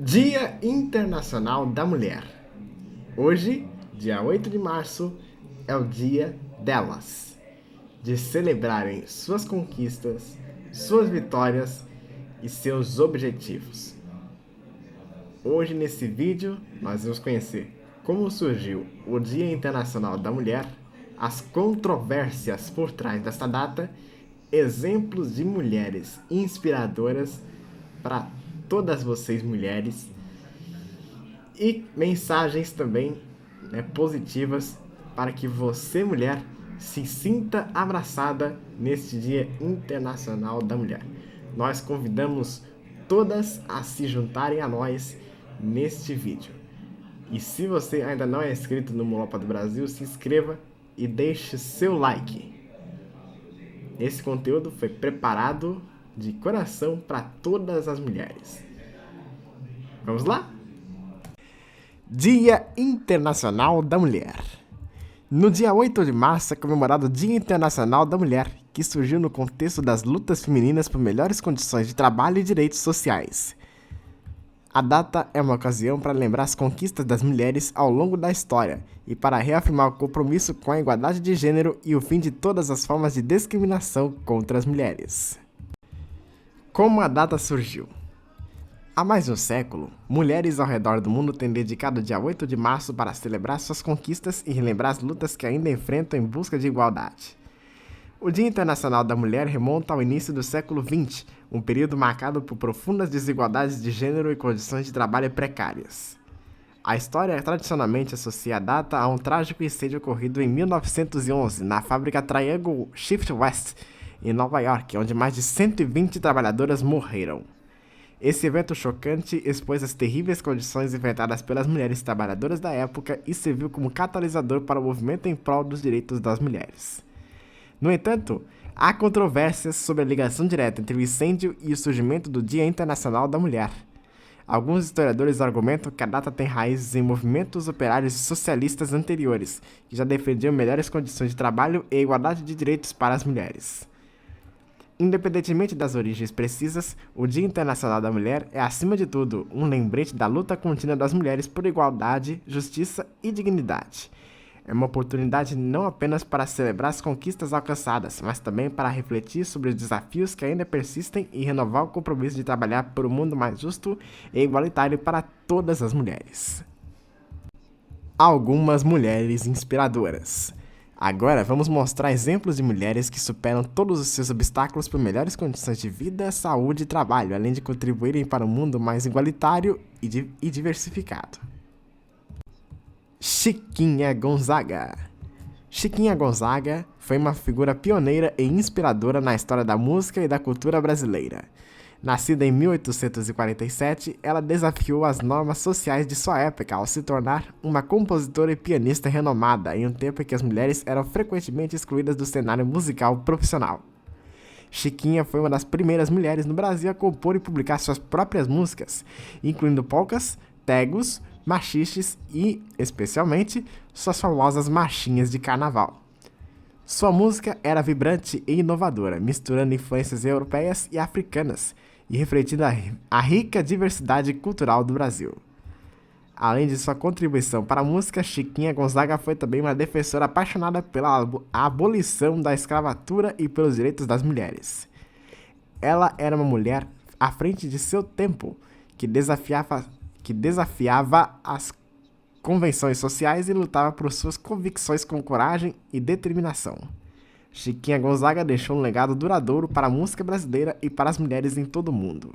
Dia Internacional da Mulher. Hoje, dia 8 de março, é o dia delas, de celebrarem suas conquistas, suas vitórias e seus objetivos. Hoje, nesse vídeo, nós vamos conhecer como surgiu o Dia Internacional da Mulher, as controvérsias por trás desta data, exemplos de mulheres inspiradoras para todas vocês mulheres e mensagens também positivas para que você, mulher, se sinta abraçada neste Dia Internacional da Mulher. Nós convidamos todas a se juntarem a nós neste vídeo. E se você ainda não é inscrito no Mulopa do Brasil, se inscreva e deixe seu like. Esse conteúdo foi preparado de coração para todas as mulheres. Vamos lá? Dia Internacional da Mulher. No dia 8 de março é comemorado o Dia Internacional da Mulher, que surgiu no contexto das lutas femininas por melhores condições de trabalho e direitos sociais. A data é uma ocasião para lembrar as conquistas das mulheres ao longo da história e para reafirmar o compromisso com a igualdade de gênero e o fim de todas as formas de discriminação contra as mulheres. Como a data surgiu? Há mais de um século, mulheres ao redor do mundo têm dedicado o dia 8 de março para celebrar suas conquistas e relembrar as lutas que ainda enfrentam em busca de igualdade. O Dia Internacional da Mulher remonta ao início do século XX, um período marcado por profundas desigualdades de gênero e condições de trabalho precárias. A história tradicionalmente associa a data a um trágico incêndio ocorrido em 1911 na fábrica Triangle Shift West, em Nova York, onde mais de 120 trabalhadoras morreram. Esse evento chocante expôs as terríveis condições enfrentadas pelas mulheres trabalhadoras da época e serviu como catalisador para o movimento em prol dos direitos das mulheres. No entanto, há controvérsias sobre a ligação direta entre o incêndio e o surgimento do Dia Internacional da Mulher. Alguns historiadores argumentam que a data tem raízes em movimentos operários socialistas anteriores, que já defendiam melhores condições de trabalho e igualdade de direitos para as mulheres. Independentemente das origens precisas, o Dia Internacional da Mulher é, acima de tudo, um lembrete da luta contínua das mulheres por igualdade, justiça e dignidade. É uma oportunidade não apenas para celebrar as conquistas alcançadas, mas também para refletir sobre os desafios que ainda persistem e renovar o compromisso de trabalhar por um mundo mais justo e igualitário para todas as mulheres. Algumas mulheres inspiradoras. Agora vamos mostrar exemplos de mulheres que superam todos os seus obstáculos por melhores condições de vida, saúde e trabalho, além de contribuírem para um mundo mais igualitário e diversificado. Chiquinha Gonzaga. Chiquinha Gonzaga foi uma figura pioneira e inspiradora na história da música e da cultura brasileira. Nascida em 1847, ela desafiou as normas sociais de sua época ao se tornar uma compositora e pianista renomada em um tempo em que as mulheres eram frequentemente excluídas do cenário musical profissional. Chiquinha foi uma das primeiras mulheres no Brasil a compor e publicar suas próprias músicas, incluindo polcas, tangos, machixes e, especialmente, suas famosas marchinhas de carnaval. Sua música era vibrante e inovadora, misturando influências europeias e africanas e refletindo a rica diversidade cultural do Brasil. Além de sua contribuição para a música, Chiquinha Gonzaga foi também uma defensora apaixonada pela abolição da escravatura e pelos direitos das mulheres. Ela era uma mulher à frente de seu tempo, que desafiava as convenções sociais e lutava por suas convicções com coragem e determinação. Chiquinha Gonzaga deixou um legado duradouro para a música brasileira e para as mulheres em todo o mundo.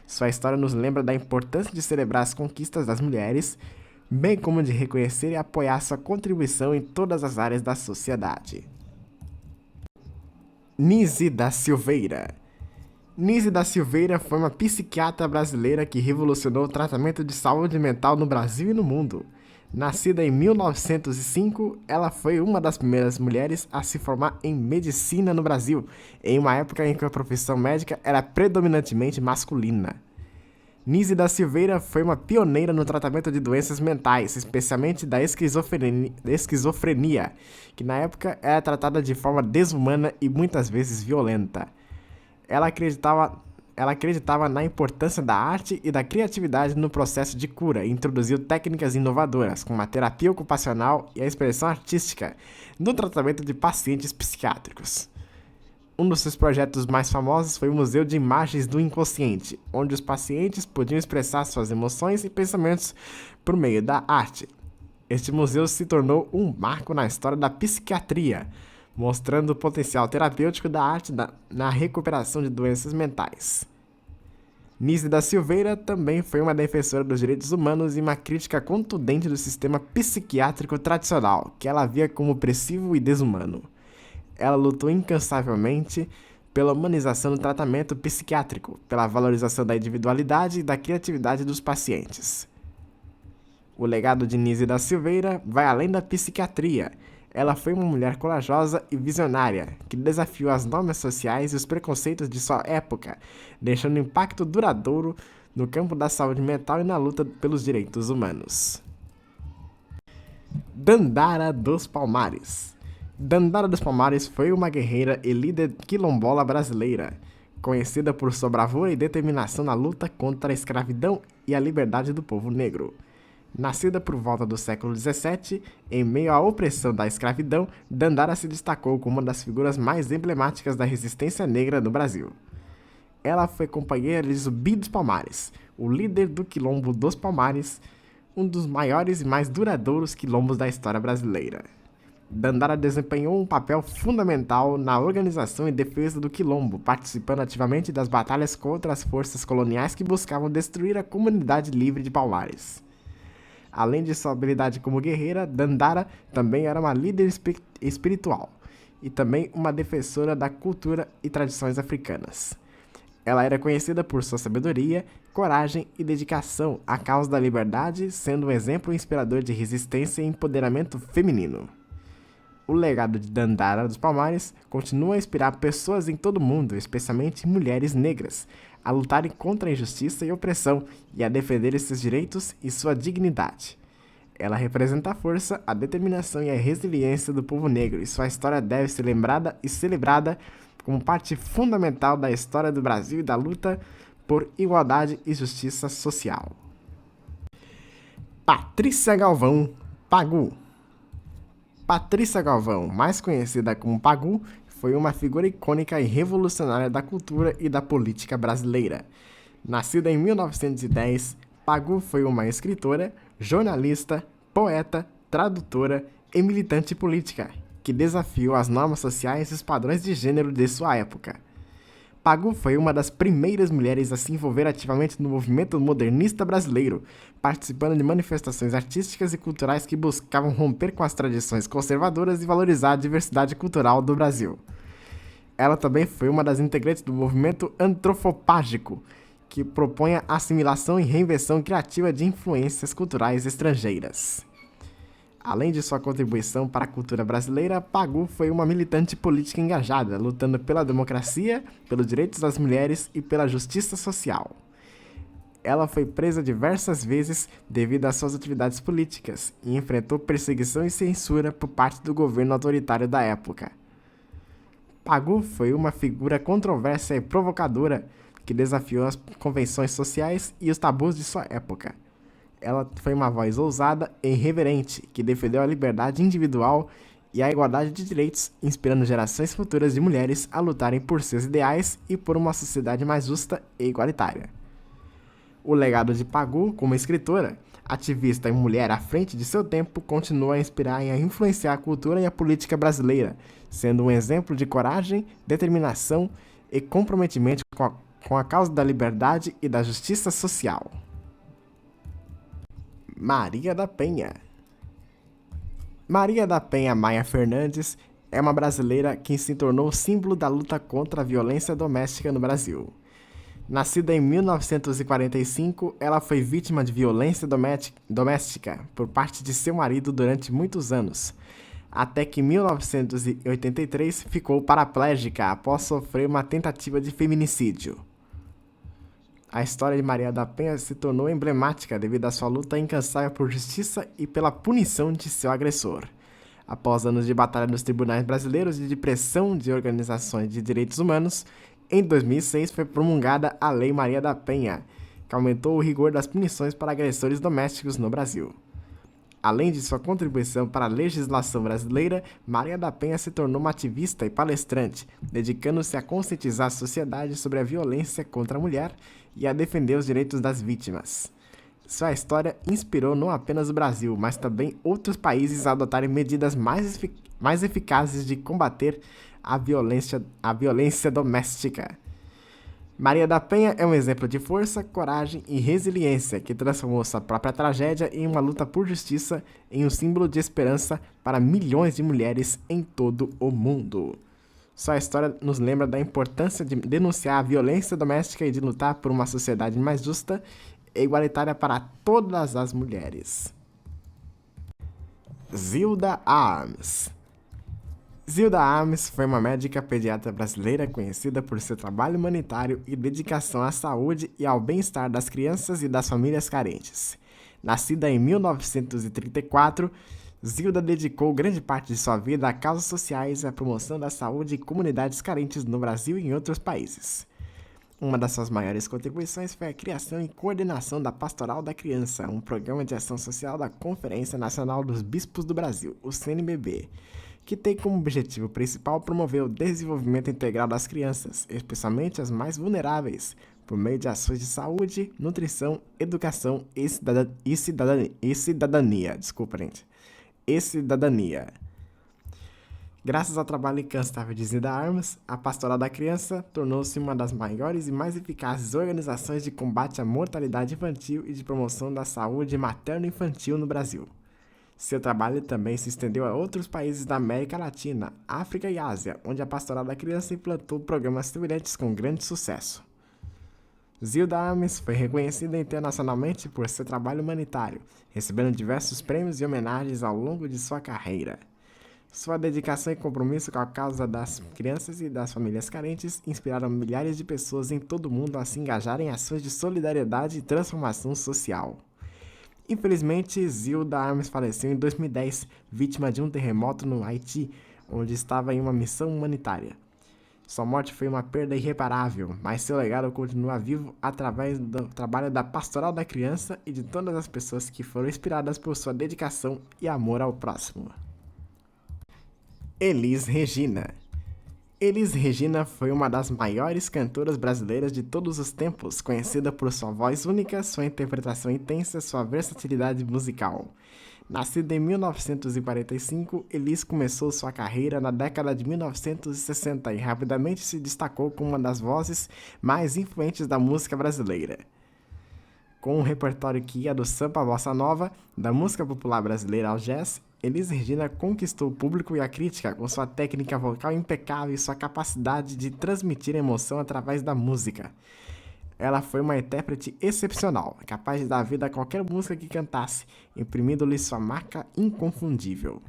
Sua história nos lembra da importância de celebrar as conquistas das mulheres, bem como de reconhecer e apoiar sua contribuição em todas as áreas da sociedade. Nise da Silveira. Nise da Silveira foi uma psiquiatra brasileira que revolucionou o tratamento de saúde mental no Brasil e no mundo. Nascida em 1905, ela foi uma das primeiras mulheres a se formar em medicina no Brasil, em uma época em que a profissão médica era predominantemente masculina. Nise da Silveira foi uma pioneira no tratamento de doenças mentais, especialmente da esquizofrenia, que na época era tratada de forma desumana e muitas vezes violenta. Ela acreditava ela acreditava na importância da arte e da criatividade no processo de cura e introduziu técnicas inovadoras, como a terapia ocupacional e a expressão artística, no tratamento de pacientes psiquiátricos. Um dos seus projetos mais famosos foi o Museu de Imagens do Inconsciente, onde os pacientes podiam expressar suas emoções e pensamentos por meio da arte. Este museu se tornou um marco na história da psiquiatria, mostrando o potencial terapêutico da arte na recuperação de doenças mentais. Nise da Silveira também foi uma defensora dos direitos humanos e uma crítica contundente do sistema psiquiátrico tradicional, que ela via como opressivo e desumano. Ela lutou incansavelmente pela humanização do tratamento psiquiátrico, pela valorização da individualidade e da criatividade dos pacientes. O legado de Nise da Silveira vai além da psiquiatria. Ela foi uma mulher corajosa e visionária, que desafiou as normas sociais e os preconceitos de sua época, deixando um impacto duradouro no campo da saúde mental e na luta pelos direitos humanos. Dandara dos Palmares. Dandara dos Palmares foi uma guerreira e líder quilombola brasileira, conhecida por sua bravura e determinação na luta contra a escravidão e a liberdade do povo negro. Nascida por volta do século XVII, em meio à opressão da escravidão, Dandara se destacou como uma das figuras mais emblemáticas da resistência negra no Brasil. Ela foi companheira de Zumbi dos Palmares, o líder do Quilombo dos Palmares, um dos maiores e mais duradouros quilombos da história brasileira. Dandara desempenhou um papel fundamental na organização e defesa do quilombo, participando ativamente das batalhas contra as forças coloniais que buscavam destruir a comunidade livre de Palmares. Além de sua habilidade como guerreira, Dandara também era uma líder espiritual e também uma defensora da cultura e tradições africanas. Ela era conhecida por sua sabedoria, coragem e dedicação à causa da liberdade, sendo um exemplo inspirador de resistência e empoderamento feminino. O legado de Dandara dos Palmares continua a inspirar pessoas em todo o mundo, especialmente mulheres negras, a lutarem contra a injustiça e opressão e a defender seus direitos e sua dignidade. Ela representa a força, a determinação e a resiliência do povo negro, e sua história deve ser lembrada e celebrada como parte fundamental da história do Brasil e da luta por igualdade e justiça social. Patrícia Galvão, Pagu. Patrícia Galvão, mais conhecida como Pagu, foi uma figura icônica e revolucionária da cultura e da política brasileira. Nascida em 1910, Pagu foi uma escritora, jornalista, poeta, tradutora e militante política, que desafiou as normas sociais e os padrões de gênero de sua época. Pagu foi uma das primeiras mulheres a se envolver ativamente no movimento modernista brasileiro, participando de manifestações artísticas e culturais que buscavam romper com as tradições conservadoras e valorizar a diversidade cultural do Brasil. Ela também foi uma das integrantes do movimento antropofágico, que propõe a assimilação e reinvenção criativa de influências culturais estrangeiras. Além de sua contribuição para a cultura brasileira, Pagu foi uma militante política engajada, lutando pela democracia, pelos direitos das mulheres e pela justiça social. Ela foi presa diversas vezes devido às suas atividades políticas e enfrentou perseguição e censura por parte do governo autoritário da época. Pagu foi uma figura controversa e provocadora que desafiou as convenções sociais e os tabus de sua época. Ela foi uma voz ousada e irreverente, que defendeu a liberdade individual e a igualdade de direitos, inspirando gerações futuras de mulheres a lutarem por seus ideais e por uma sociedade mais justa e igualitária. O legado de Pagu como escritora, ativista e mulher à frente de seu tempo continua a inspirar e a influenciar a cultura e a política brasileira, sendo um exemplo de coragem, determinação e comprometimento com a causa da liberdade e da justiça social. Maria da Penha. Maria da Penha Maia Fernandes é uma brasileira que se tornou símbolo da luta contra a violência doméstica no Brasil. Nascida em 1945, ela foi vítima de violência doméstica por parte de seu marido durante muitos anos, até que em 1983 ficou paraplégica após sofrer uma tentativa de feminicídio. A história de Maria da Penha se tornou emblemática devido à sua luta incansável por justiça e pela punição de seu agressor. Após anos de batalha nos tribunais brasileiros e de pressão de organizações de direitos humanos, Em 2006 foi promulgada a Lei Maria da Penha, que aumentou o rigor das punições para agressores domésticos no Brasil. Além de sua contribuição para a legislação brasileira, Maria da Penha se tornou uma ativista e palestrante, dedicando-se a conscientizar a sociedade sobre a violência contra a mulher e a defender os direitos das vítimas. Sua história inspirou não apenas o Brasil, mas também outros países a adotarem medidas mais eficazes de combater a violência doméstica. Maria da Penha é um exemplo de força, coragem e resiliência que transformou sua própria tragédia em uma luta por justiça em um símbolo de esperança para milhões de mulheres em todo o mundo. Sua história nos lembra da importância de denunciar a violência doméstica e de lutar por uma sociedade mais justa e igualitária para todas as mulheres. Zilda Arms. Zilda Arms foi uma médica pediatra brasileira conhecida por seu trabalho humanitário e dedicação à saúde e ao bem-estar das crianças e das famílias carentes. Nascida em 1934, Zilda dedicou grande parte de sua vida a causas sociais e à promoção da saúde em comunidades carentes no Brasil e em outros países. Uma das suas maiores contribuições foi a criação e coordenação da Pastoral da Criança, um programa de ação social da Conferência Nacional dos Bispos do Brasil, o CNBB, que tem como objetivo principal promover o desenvolvimento integral das crianças, especialmente as mais vulneráveis, por meio de ações de saúde, nutrição, educação e cidadania. Graças ao trabalho incansável de Zilda Arms, a Pastoral da Criança tornou-se uma das maiores e mais eficazes organizações de combate à mortalidade infantil e de promoção da saúde materno-infantil no Brasil. Seu trabalho também se estendeu a outros países da América Latina, África e Ásia, onde a Pastoral da Criança implantou programas semelhantes com grande sucesso. Zilda Arms foi reconhecida internacionalmente por seu trabalho humanitário, recebendo diversos prêmios e homenagens ao longo de sua carreira. Sua dedicação e compromisso com a causa das crianças e das famílias carentes inspiraram milhares de pessoas em todo o mundo a se engajarem em ações de solidariedade e transformação social. Infelizmente, Zilda Arms faleceu em 2010, vítima de um terremoto no Haiti, onde estava em uma missão humanitária. Sua morte foi uma perda irreparável, mas seu legado continua vivo através do trabalho da Pastoral da Criança e de todas as pessoas que foram inspiradas por sua dedicação e amor ao próximo. Elis Regina. Elis Regina foi uma das maiores cantoras brasileiras de todos os tempos, conhecida por sua voz única, sua interpretação intensa e sua versatilidade musical. Nascida em 1945, Elis começou sua carreira na década de 1960 e rapidamente se destacou como uma das vozes mais influentes da música brasileira. Com um repertório que ia do samba à bossa nova, da música popular brasileira ao jazz, Elis Regina conquistou o público e a crítica com sua técnica vocal impecável e sua capacidade de transmitir emoção através da música. Ela foi uma intérprete excepcional, capaz de dar vida a qualquer música que cantasse, imprimindo-lhe sua marca inconfundível.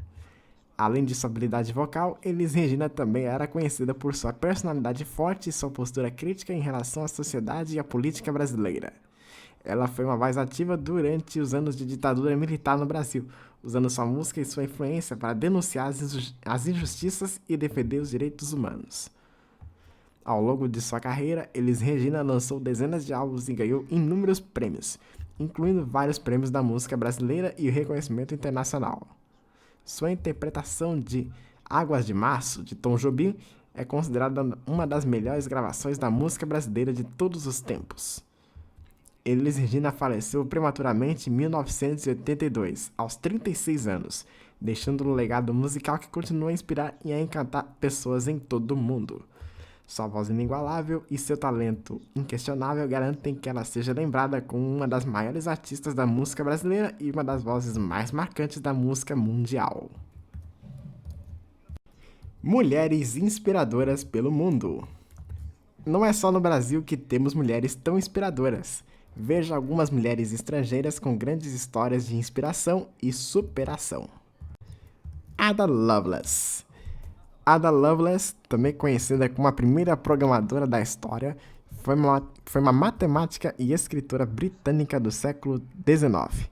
Além de sua habilidade vocal, Elis Regina também era conhecida por sua personalidade forte e sua postura crítica em relação à sociedade e à política brasileira. Ela foi uma voz ativa durante os anos de ditadura militar no Brasil, usando sua música e sua influência para denunciar as injustiças e defender os direitos humanos. Ao longo de sua carreira, Elis Regina lançou dezenas de álbuns e ganhou inúmeros prêmios, incluindo vários prêmios da música brasileira e o reconhecimento internacional. Sua interpretação de Águas de Março, de Tom Jobim, é considerada uma das melhores gravações da música brasileira de todos os tempos. Elis Regina faleceu prematuramente em 1982, aos 36 anos, deixando um legado musical que continua a inspirar e a encantar pessoas em todo o mundo. Sua voz inigualável e seu talento inquestionável garantem que ela seja lembrada como uma das maiores artistas da música brasileira e uma das vozes mais marcantes da música mundial. Mulheres inspiradoras pelo mundo. Não é só no Brasil que temos mulheres tão inspiradoras. Veja algumas mulheres estrangeiras com grandes histórias de inspiração e superação. Ada Lovelace. Ada Lovelace, também conhecida como a primeira programadora da história, foi uma matemática e escritora britânica do século XIX.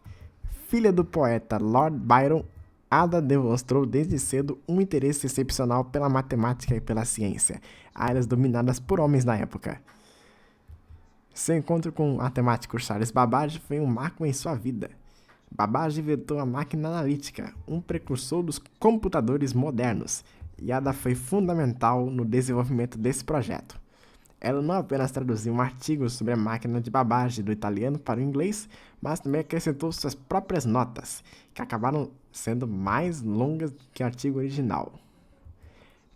Filha do poeta Lord Byron, Ada demonstrou desde cedo um interesse excepcional pela matemática e pela ciência, áreas dominadas por homens na época. Seu encontro com o matemático Charles Babbage foi um marco em sua vida. Babbage inventou a máquina analítica, um precursor dos computadores modernos, e Ada foi fundamental no desenvolvimento desse projeto. Ela não apenas traduziu um artigo sobre a máquina de Babbage do italiano para o inglês, mas também acrescentou suas próprias notas, que acabaram sendo mais longas que o artigo original.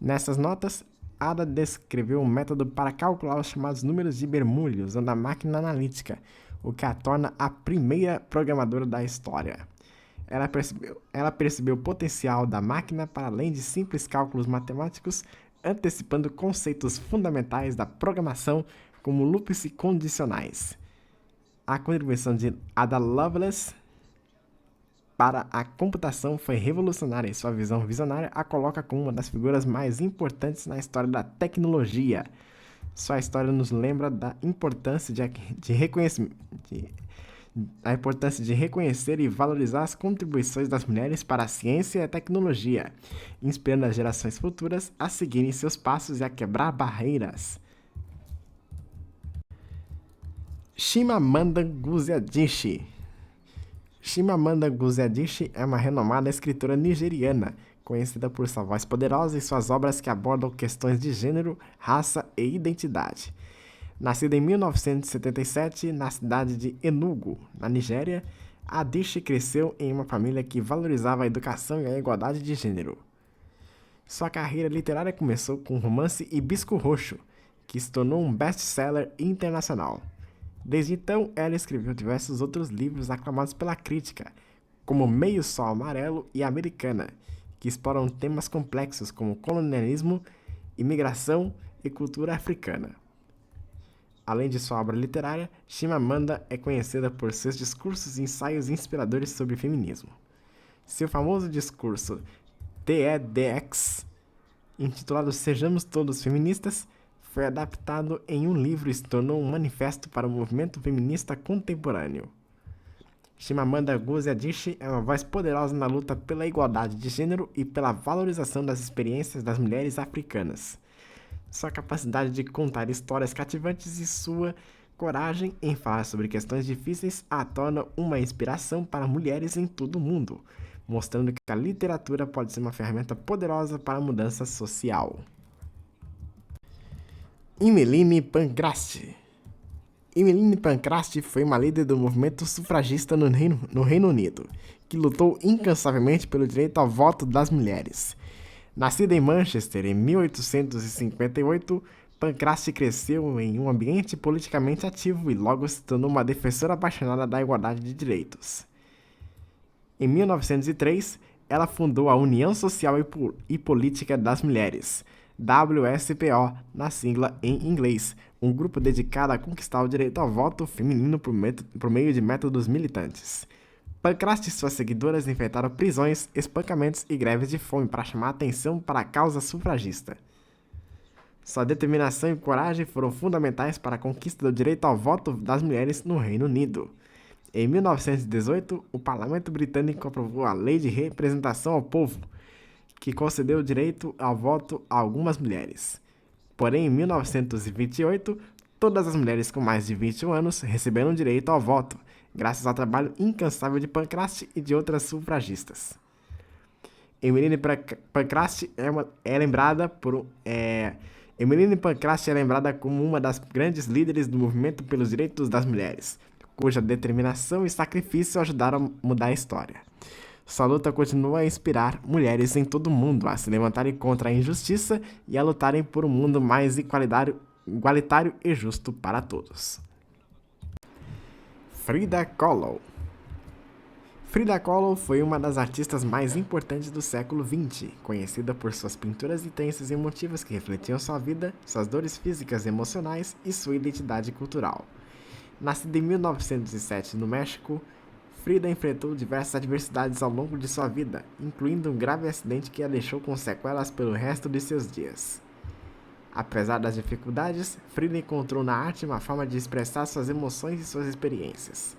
Nessas notas, Ada descreveu um método para calcular os chamados números de Bernoulli usando a máquina analítica, o que a torna a primeira programadora da história. Ela percebeu o potencial da máquina para além de simples cálculos matemáticos, antecipando conceitos fundamentais da programação como loops e condicionais. A contribuição de Ada Lovelace para a computação foi revolucionária e sua visão visionária a coloca como uma das figuras mais importantes na história da tecnologia. Sua história nos lembra da importância de reconhecer e valorizar as contribuições das mulheres para a ciência e a tecnologia, inspirando as gerações futuras a seguirem seus passos e a quebrar barreiras. Chimamanda Ngozi Adichie. Chimamanda Ngozi Adichie é uma renomada escritora nigeriana, conhecida por sua voz poderosa e suas obras que abordam questões de gênero, raça e identidade. Nascida em 1977 na cidade de Enugu, na Nigéria, Adichie cresceu em uma família que valorizava a educação e a igualdade de gênero. Sua carreira literária começou com o romance Hibisco Roxo, que se tornou um best-seller internacional. Desde então, ela escreveu diversos outros livros aclamados pela crítica, como Meio Sol Amarelo e Americana, que exploram temas complexos como colonialismo, imigração e cultura africana. Além de sua obra literária, Chimamanda é conhecida por seus discursos e ensaios inspiradores sobre feminismo. Seu famoso discurso TEDx, intitulado Sejamos Todos Feministas, foi adaptado em um livro e se tornou um manifesto para o movimento feminista contemporâneo. Chimamanda Ngozi Adichie é uma voz poderosa na luta pela igualdade de gênero e pela valorização das experiências das mulheres africanas. Sua capacidade de contar histórias cativantes e sua coragem em falar sobre questões difíceis a torna uma inspiração para mulheres em todo o mundo, mostrando que a literatura pode ser uma ferramenta poderosa para a mudança social. Emmeline Pankhurst. Emmeline Pankhurst foi uma líder do movimento sufragista no Reino Unido, que lutou incansavelmente pelo direito ao voto das mulheres. Nascida em Manchester em 1858, Pankhurst cresceu em um ambiente politicamente ativo e logo se tornou uma defensora apaixonada da igualdade de direitos. Em 1903, ela fundou a União Social e Política das Mulheres, WSPO, na sigla em inglês, um grupo dedicado a conquistar o direito ao voto feminino por meio de métodos militantes. Pankhurst e suas seguidoras enfrentaram prisões, espancamentos e greves de fome para chamar a atenção para a causa sufragista. Sua determinação e coragem foram fundamentais para a conquista do direito ao voto das mulheres no Reino Unido. Em 1918, o Parlamento Britânico aprovou a Lei de Representação ao Povo, que concedeu o direito ao voto a algumas mulheres. Porém, em 1928, todas as mulheres com mais de 21 anos receberam direito ao voto, graças ao trabalho incansável de Pankhurst e de outras sufragistas. Emmeline Pankhurst é lembrada como uma das grandes líderes do movimento pelos direitos das mulheres, cuja determinação e sacrifício ajudaram a mudar a história. Sua luta continua a inspirar mulheres em todo o mundo a se levantarem contra a injustiça e a lutarem por um mundo mais igualitário e justo para todos. Frida Kahlo. Frida Kahlo foi uma das artistas mais importantes do século XX, conhecida por suas pinturas intensas e emotivas que refletiam sua vida, suas dores físicas e emocionais e sua identidade cultural. Nascida em 1907 no México, Frida enfrentou diversas adversidades ao longo de sua vida, incluindo um grave acidente que a deixou com sequelas pelo resto de seus dias. Apesar das dificuldades, Frida encontrou na arte uma forma de expressar suas emoções e suas experiências.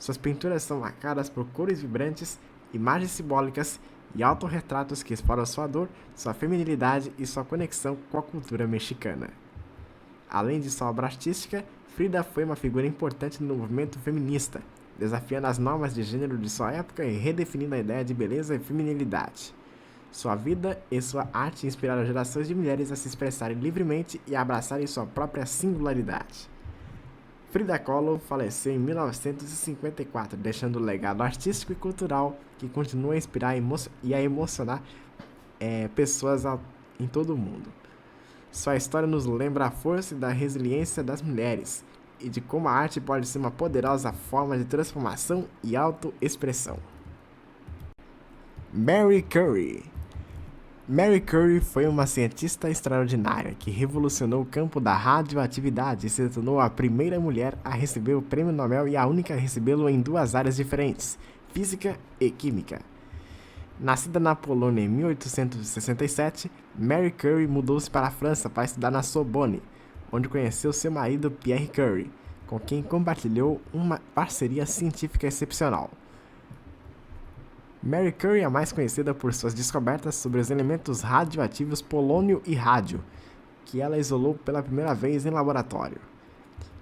Suas pinturas são marcadas por cores vibrantes, imagens simbólicas e autorretratos que exploram sua dor, sua feminilidade e sua conexão com a cultura mexicana. Além de sua obra artística, Frida foi uma figura importante no movimento feminista, desafiando as normas de gênero de sua época e redefinindo a ideia de beleza e feminilidade. Sua vida e sua arte inspiraram gerações de mulheres a se expressarem livremente e a abraçarem sua própria singularidade. Frida Kahlo faleceu em 1954, deixando um legado artístico e cultural que continua a inspirar e a emocionar pessoas em todo o mundo. Sua história nos lembra a força e da resiliência das mulheres e de como a arte pode ser uma poderosa forma de transformação e autoexpressão. Marie Curie. Marie Curie foi uma cientista extraordinária que revolucionou o campo da radioatividade e se tornou a primeira mulher a receber o Prêmio Nobel e a única a recebê-lo em duas áreas diferentes, física e química. Nascida na Polônia em 1867, Marie Curie mudou-se para a França para estudar na Sorbonne, onde conheceu seu marido Pierre Curie, com quem compartilhou uma parceria científica excepcional. Marie Curie é mais conhecida por suas descobertas sobre os elementos radioativos polônio e rádio, que ela isolou pela primeira vez em laboratório.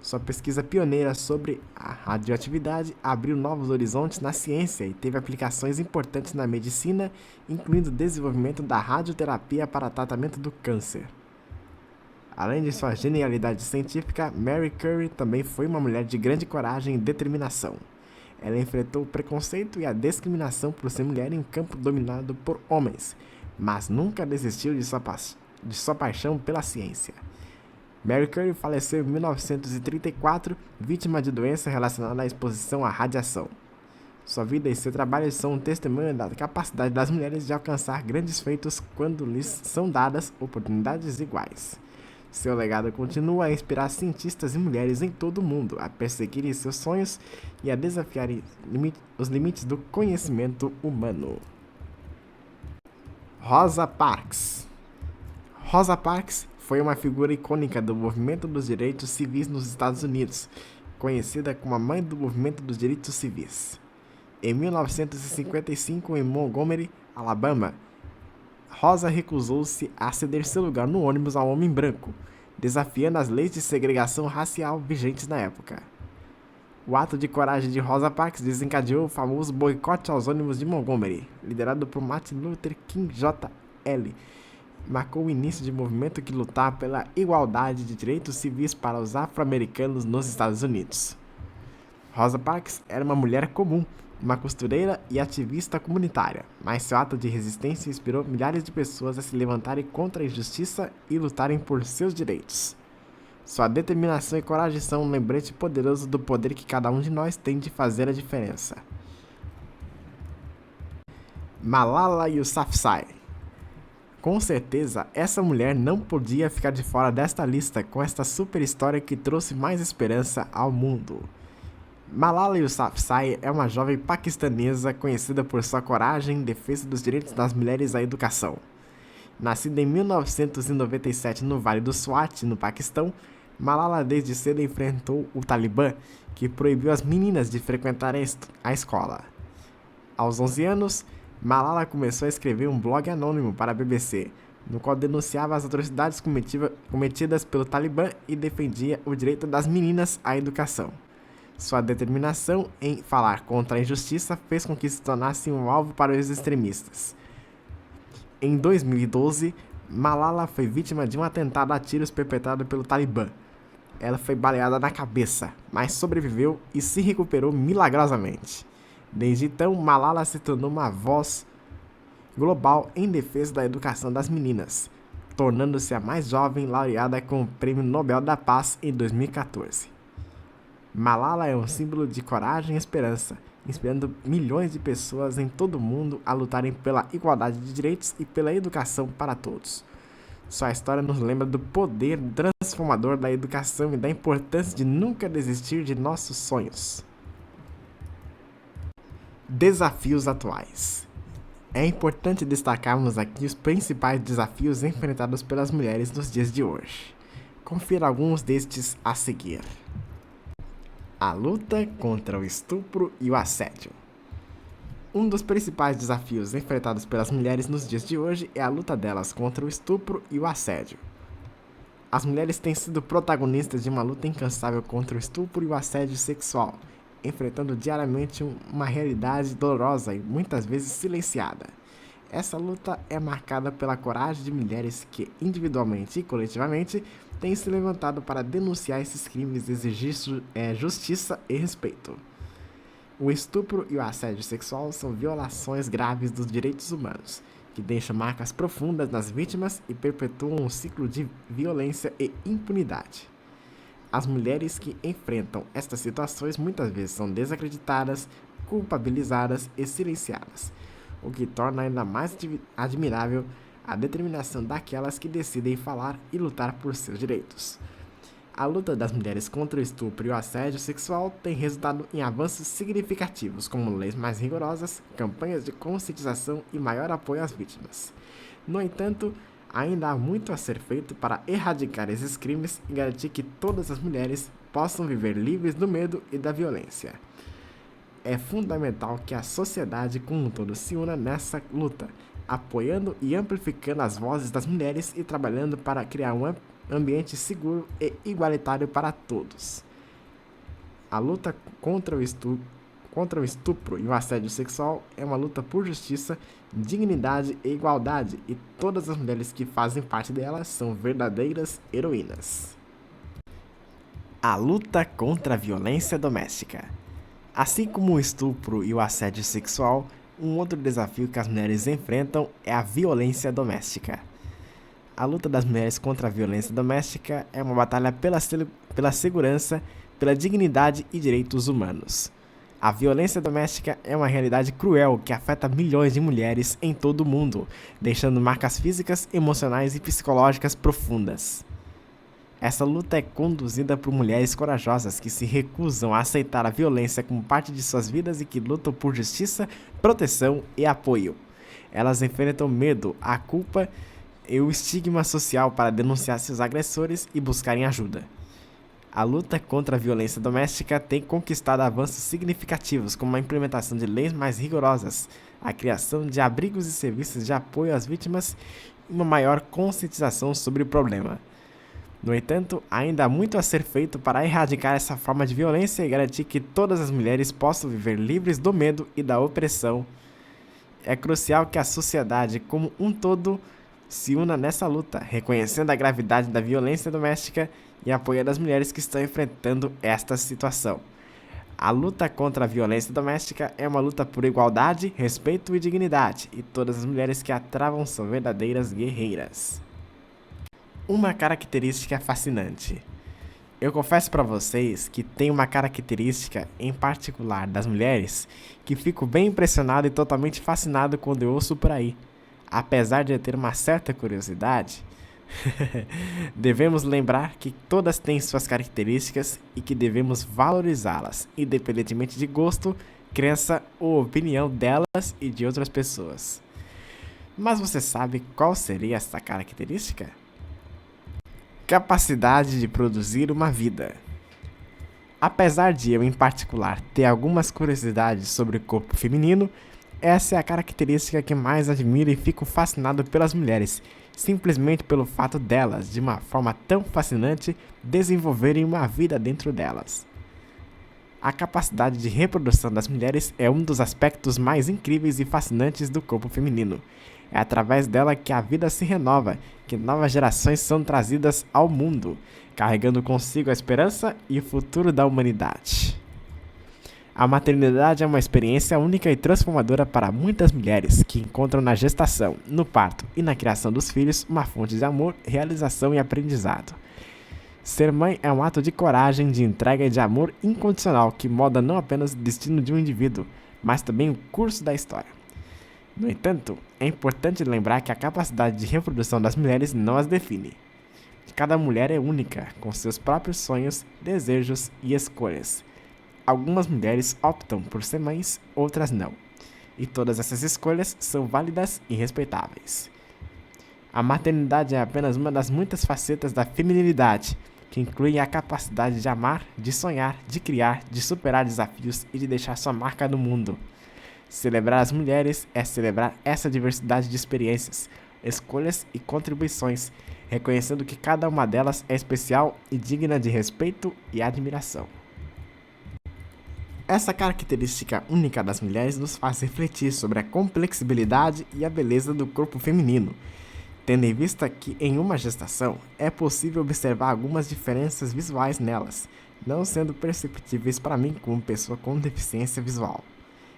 Sua pesquisa pioneira sobre a radioatividade abriu novos horizontes na ciência e teve aplicações importantes na medicina, incluindo o desenvolvimento da radioterapia para tratamento do câncer. Além de sua genialidade científica, Marie Curie também foi uma mulher de grande coragem e determinação. Ela enfrentou o preconceito e a discriminação por ser mulher em um campo dominado por homens, mas nunca desistiu de sua paixão pela ciência. Marie Curie faleceu em 1934, vítima de doença relacionada à exposição à radiação. Sua vida e seu trabalho são um testemunho da capacidade das mulheres de alcançar grandes feitos quando lhes são dadas oportunidades iguais. Seu legado continua a inspirar cientistas e mulheres em todo o mundo a perseguirem seus sonhos e a desafiarem os limites do conhecimento humano. Rosa Parks. Rosa Parks foi uma figura icônica do movimento dos direitos civis nos Estados Unidos, conhecida como a mãe do movimento dos direitos civis. Em 1955, em Montgomery, Alabama, Rosa recusou-se a ceder seu lugar no ônibus ao homem branco, desafiando as leis de segregação racial vigentes na época. O ato de coragem de Rosa Parks desencadeou o famoso boicote aos ônibus de Montgomery, liderado por Martin Luther King Jr., marcou o início de um movimento que lutava pela igualdade de direitos civis para os afro-americanos nos Estados Unidos. Rosa Parks era uma mulher comum, uma costureira e ativista comunitária, mas seu ato de resistência inspirou milhares de pessoas a se levantarem contra a injustiça e lutarem por seus direitos. Sua determinação e coragem são um lembrete poderoso do poder que cada um de nós tem de fazer a diferença. Malala Yousafzai. Com certeza, essa mulher não podia ficar de fora desta lista com esta super história que trouxe mais esperança ao mundo. Malala Yousafzai é uma jovem paquistanesa conhecida por sua coragem em defesa dos direitos das mulheres à educação. Nascida em 1997 no Vale do Swat, no Paquistão, Malala desde cedo enfrentou o Talibã, que proibiu as meninas de frequentarem a escola. Aos 11 anos, Malala começou a escrever um blog anônimo para a BBC, no qual denunciava as atrocidades cometidas pelo Talibã e defendia o direito das meninas à educação. Sua determinação em falar contra a injustiça fez com que se tornasse um alvo para os extremistas. Em 2012, Malala foi vítima de um atentado a tiros perpetrado pelo Talibã. Ela foi baleada na cabeça, mas sobreviveu e se recuperou milagrosamente. Desde então, Malala se tornou uma voz global em defesa da educação das meninas, tornando-se a mais jovem laureada com o Prêmio Nobel da Paz em 2014. Malala é um símbolo de coragem e esperança, inspirando milhões de pessoas em todo o mundo a lutarem pela igualdade de direitos e pela educação para todos. Sua história nos lembra do poder transformador da educação e da importância de nunca desistir de nossos sonhos. Desafios atuais. É importante destacarmos aqui os principais desafios enfrentados pelas mulheres nos dias de hoje. Confira alguns destes a seguir. A luta contra o estupro e o assédio. Um dos principais desafios enfrentados pelas mulheres nos dias de hoje é a luta delas contra o estupro e o assédio. As mulheres têm sido protagonistas de uma luta incansável contra o estupro e o assédio sexual, enfrentando diariamente uma realidade dolorosa e muitas vezes silenciada. Essa luta é marcada pela coragem de mulheres que, individualmente e coletivamente, têm se levantado para denunciar esses crimes e exigir justiça e respeito. O estupro e o assédio sexual são violações graves dos direitos humanos, que deixam marcas profundas nas vítimas e perpetuam um ciclo de violência e impunidade. As mulheres que enfrentam estas situações muitas vezes são desacreditadas, culpabilizadas e silenciadas, o que torna ainda mais admirável a determinação daquelas que decidem falar e lutar por seus direitos. A luta das mulheres contra o estupro e o assédio sexual tem resultado em avanços significativos, como leis mais rigorosas, campanhas de conscientização e maior apoio às vítimas. No entanto, ainda há muito a ser feito para erradicar esses crimes e garantir que todas as mulheres possam viver livres do medo e da violência. É fundamental que a sociedade como um todo se una nessa luta, apoiando e amplificando as vozes das mulheres e trabalhando para criar um ambiente seguro e igualitário para todos. A luta contra o estupro e o assédio sexual é uma luta por justiça, dignidade e igualdade, e todas as mulheres que fazem parte dela são verdadeiras heroínas. A luta contra a violência doméstica. Assim como o estupro e o assédio sexual, um outro desafio que as mulheres enfrentam é a violência doméstica. A luta das mulheres contra a violência doméstica é uma batalha pela segurança, pela dignidade e direitos humanos. A violência doméstica é uma realidade cruel que afeta milhões de mulheres em todo o mundo, deixando marcas físicas, emocionais e psicológicas profundas. Essa luta é conduzida por mulheres corajosas que se recusam a aceitar a violência como parte de suas vidas e que lutam por justiça, proteção e apoio. Elas enfrentam medo, a culpa e o estigma social para denunciar seus agressores e buscarem ajuda. A luta contra a violência doméstica tem conquistado avanços significativos, como a implementação de leis mais rigorosas, a criação de abrigos e serviços de apoio às vítimas e uma maior conscientização sobre o problema. No entanto, ainda há muito a ser feito para erradicar essa forma de violência e garantir que todas as mulheres possam viver livres do medo e da opressão. É crucial que a sociedade, como um todo, se una nessa luta, reconhecendo a gravidade da violência doméstica e apoiando as mulheres que estão enfrentando esta situação. A luta contra a violência doméstica é uma luta por igualdade, respeito e dignidade, e todas as mulheres que a travam são verdadeiras guerreiras. Uma característica fascinante. Eu confesso para vocês que tem uma característica em particular das mulheres que fico bem impressionado e totalmente fascinado quando eu ouço por aí. Apesar de eu ter uma certa curiosidade, devemos lembrar que todas têm suas características e que devemos valorizá-las, independentemente de gosto, crença ou opinião delas e de outras pessoas. Mas você sabe qual seria essa característica? Capacidade de produzir uma vida. Apesar de eu, em particular, ter algumas curiosidades sobre o corpo feminino, essa é a característica que mais admiro e fico fascinado pelas mulheres, simplesmente pelo fato delas, de uma forma tão fascinante, desenvolverem uma vida dentro delas. A capacidade de reprodução das mulheres é um dos aspectos mais incríveis e fascinantes do corpo feminino. É através dela que a vida se renova, que novas gerações são trazidas ao mundo, carregando consigo a esperança e o futuro da humanidade. A maternidade é uma experiência única e transformadora para muitas mulheres que encontram na gestação, no parto e na criação dos filhos uma fonte de amor, realização e aprendizado. Ser mãe é um ato de coragem, de entrega e de amor incondicional que molda não apenas o destino de um indivíduo, mas também o curso da história. No entanto, é importante lembrar que a capacidade de reprodução das mulheres não as define. Cada mulher é única, com seus próprios sonhos, desejos e escolhas. Algumas mulheres optam por ser mães, outras não. E todas essas escolhas são válidas e respeitáveis. A maternidade é apenas uma das muitas facetas da feminilidade, que inclui a capacidade de amar, de sonhar, de criar, de superar desafios e de deixar sua marca no mundo. Celebrar as mulheres é celebrar essa diversidade de experiências, escolhas e contribuições, reconhecendo que cada uma delas é especial e digna de respeito e admiração. Essa característica única das mulheres nos faz refletir sobre a complexibilidade e a beleza do corpo feminino, tendo em vista que em uma gestação é possível observar algumas diferenças visuais nelas, não sendo perceptíveis para mim como pessoa com deficiência visual.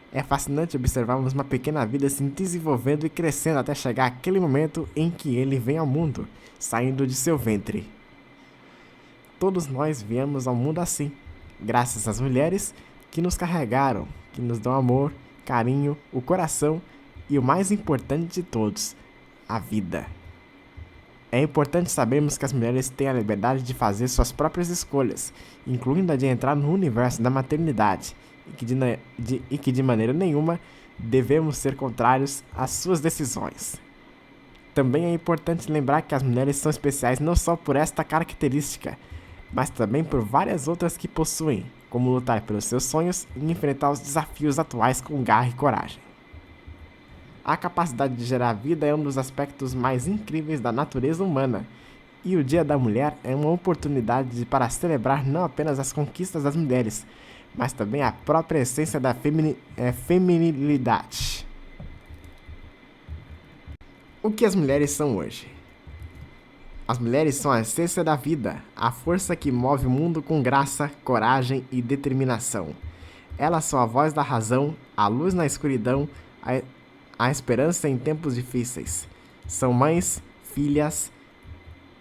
É fascinante observarmos uma pequena vida se desenvolvendo e crescendo até chegar àquele momento em que ele vem ao mundo, saindo de seu ventre. Todos nós viemos ao mundo assim, graças às mulheres que nos carregaram, que nos dão amor, carinho, o coração e o mais importante de todos, a vida. É importante sabermos que as mulheres têm a liberdade de fazer suas próprias escolhas, incluindo a de entrar no universo da maternidade, e que de maneira nenhuma devemos ser contrários às suas decisões. Também é importante lembrar que as mulheres são especiais não só por esta característica, mas também por várias outras que possuem, como lutar pelos seus sonhos e enfrentar os desafios atuais com garra e coragem. A capacidade de gerar vida é um dos aspectos mais incríveis da natureza humana, e o Dia da Mulher é uma oportunidade para celebrar não apenas as conquistas das mulheres, mas também a própria essência da feminilidade. O que as mulheres são hoje? As mulheres são a essência da vida, a força que move o mundo com graça, coragem e determinação. Elas são a voz da razão, a luz na escuridão, a esperança em tempos difíceis. São mães, filhas,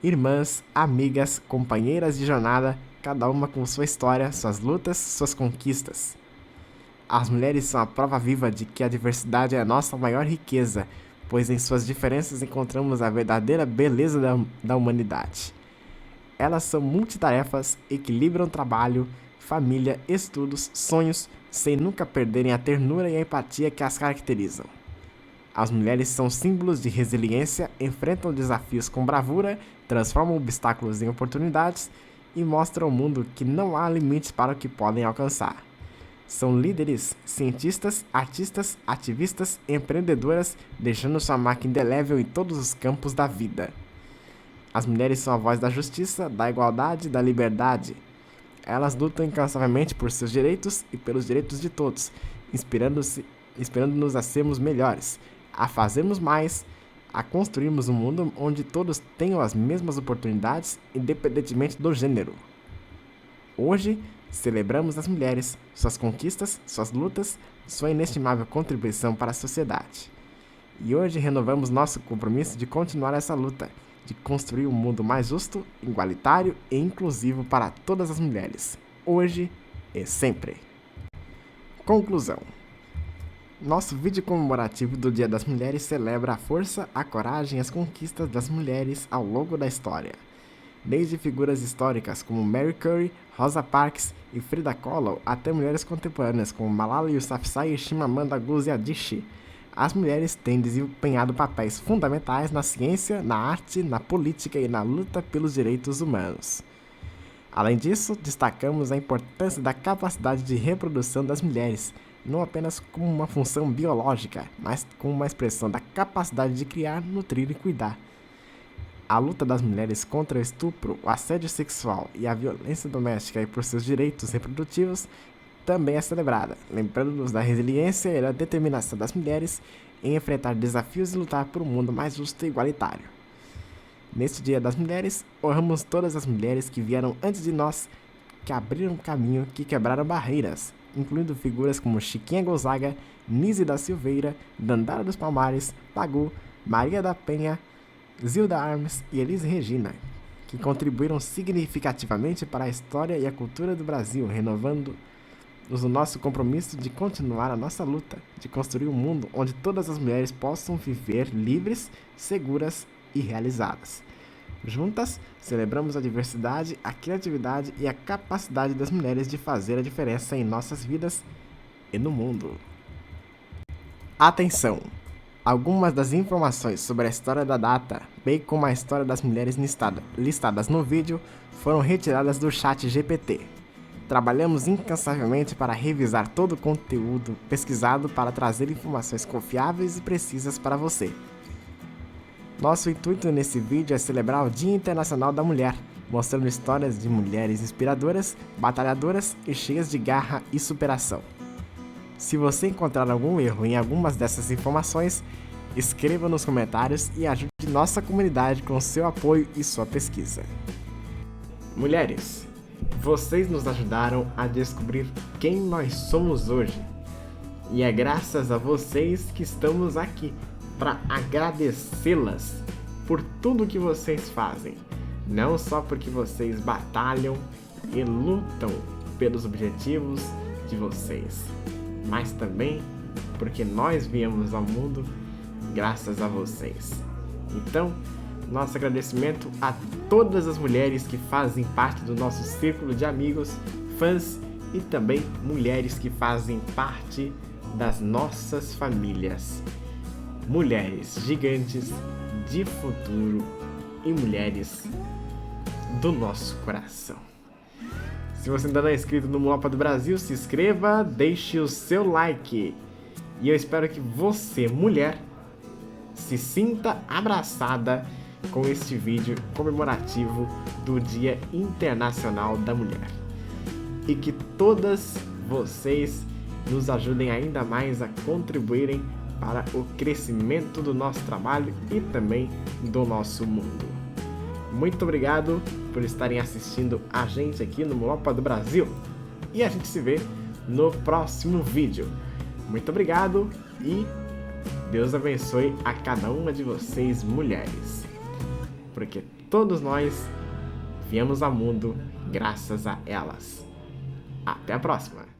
irmãs, amigas, companheiras de jornada, cada uma com sua história, suas lutas, suas conquistas. As mulheres são a prova viva de que a diversidade é a nossa maior riqueza, pois em suas diferenças encontramos a verdadeira beleza da humanidade. Elas são multitarefas, equilibram trabalho, família, estudos, sonhos, sem nunca perderem a ternura e a empatia que as caracterizam. As mulheres são símbolos de resiliência, enfrentam desafios com bravura, transformam obstáculos em oportunidades e mostram ao mundo que não há limites para o que podem alcançar. São líderes, cientistas, artistas, ativistas, empreendedoras, deixando sua marca indelével em todos os campos da vida. As mulheres são a voz da justiça, da igualdade, da liberdade. Elas lutam incansavelmente por seus direitos e pelos direitos de todos, inspirando-nos a sermos melhores, a fazermos mais, a construirmos um mundo onde todos tenham as mesmas oportunidades, independentemente do gênero. Hoje, celebramos as mulheres, suas conquistas, suas lutas, sua inestimável contribuição para a sociedade. E hoje renovamos nosso compromisso de continuar essa luta, de construir um mundo mais justo, igualitário e inclusivo para todas as mulheres, hoje e sempre. Conclusão. Nosso vídeo comemorativo do Dia das Mulheres celebra a força, a coragem e as conquistas das mulheres ao longo da história. Desde figuras históricas como Mary Curry, Rosa Parks e Frida Kahlo, até mulheres contemporâneas como Malala Yousafzai e Chimamanda Ngozi Adichie, as mulheres têm desempenhado papéis fundamentais na ciência, na arte, na política e na luta pelos direitos humanos. Além disso, destacamos a importância da capacidade de reprodução das mulheres, não apenas como uma função biológica, mas como uma expressão da capacidade de criar, nutrir e cuidar. A luta das mulheres contra o estupro, o assédio sexual e a violência doméstica e por seus direitos reprodutivos também é celebrada, lembrando-nos da resiliência e da determinação das mulheres em enfrentar desafios e lutar por um mundo mais justo e igualitário. Neste Dia das Mulheres, honramos todas as mulheres que vieram antes de nós, que abriram caminho, que quebraram barreiras, incluindo figuras como Chiquinha Gonzaga, Nise da Silveira, Dandara dos Palmares, Pagu, Maria da Penha, Zilda Armes e Elis Regina, que contribuíram significativamente para a história e a cultura do Brasil, renovando-nos o nosso compromisso de continuar a nossa luta, de construir um mundo onde todas as mulheres possam viver livres, seguras e realizadas. Juntas, celebramos a diversidade, a criatividade e a capacidade das mulheres de fazer a diferença em nossas vidas e no mundo. Atenção! Algumas das informações sobre a história da data, bem como a história das mulheres listadas no vídeo, foram retiradas do chat GPT. Trabalhamos incansavelmente para revisar todo o conteúdo pesquisado para trazer informações confiáveis e precisas para você. Nosso intuito nesse vídeo é celebrar o Dia Internacional da Mulher, mostrando histórias de mulheres inspiradoras, batalhadoras e cheias de garra e superação. Se você encontrar algum erro em algumas dessas informações, escreva nos comentários e ajude nossa comunidade com seu apoio e sua pesquisa. Mulheres, vocês nos ajudaram a descobrir quem nós somos hoje. E é graças a vocês que estamos aqui para agradecê-las por tudo que vocês fazem. Não só porque vocês batalham e lutam pelos objetivos de vocês, mas também porque nós viemos ao mundo graças a vocês. Então, nosso agradecimento a todas as mulheres que fazem parte do nosso círculo de amigos, fãs e também mulheres que fazem parte das nossas famílias. Mulheres gigantes de futuro e mulheres do nosso coração. Se você ainda não é inscrito no Mulopa do Brasil, se inscreva, deixe o seu like. E eu espero que você, mulher, se sinta abraçada com este vídeo comemorativo do Dia Internacional da Mulher. E que todas vocês nos ajudem ainda mais a contribuírem para o crescimento do nosso trabalho e também do nosso mundo. Muito obrigado por estarem assistindo a gente aqui no Mulopa do Brasil. E a gente se vê no próximo vídeo. Muito obrigado e Deus abençoe a cada uma de vocês, mulheres. Porque todos nós viemos ao mundo graças a elas. Até a próxima!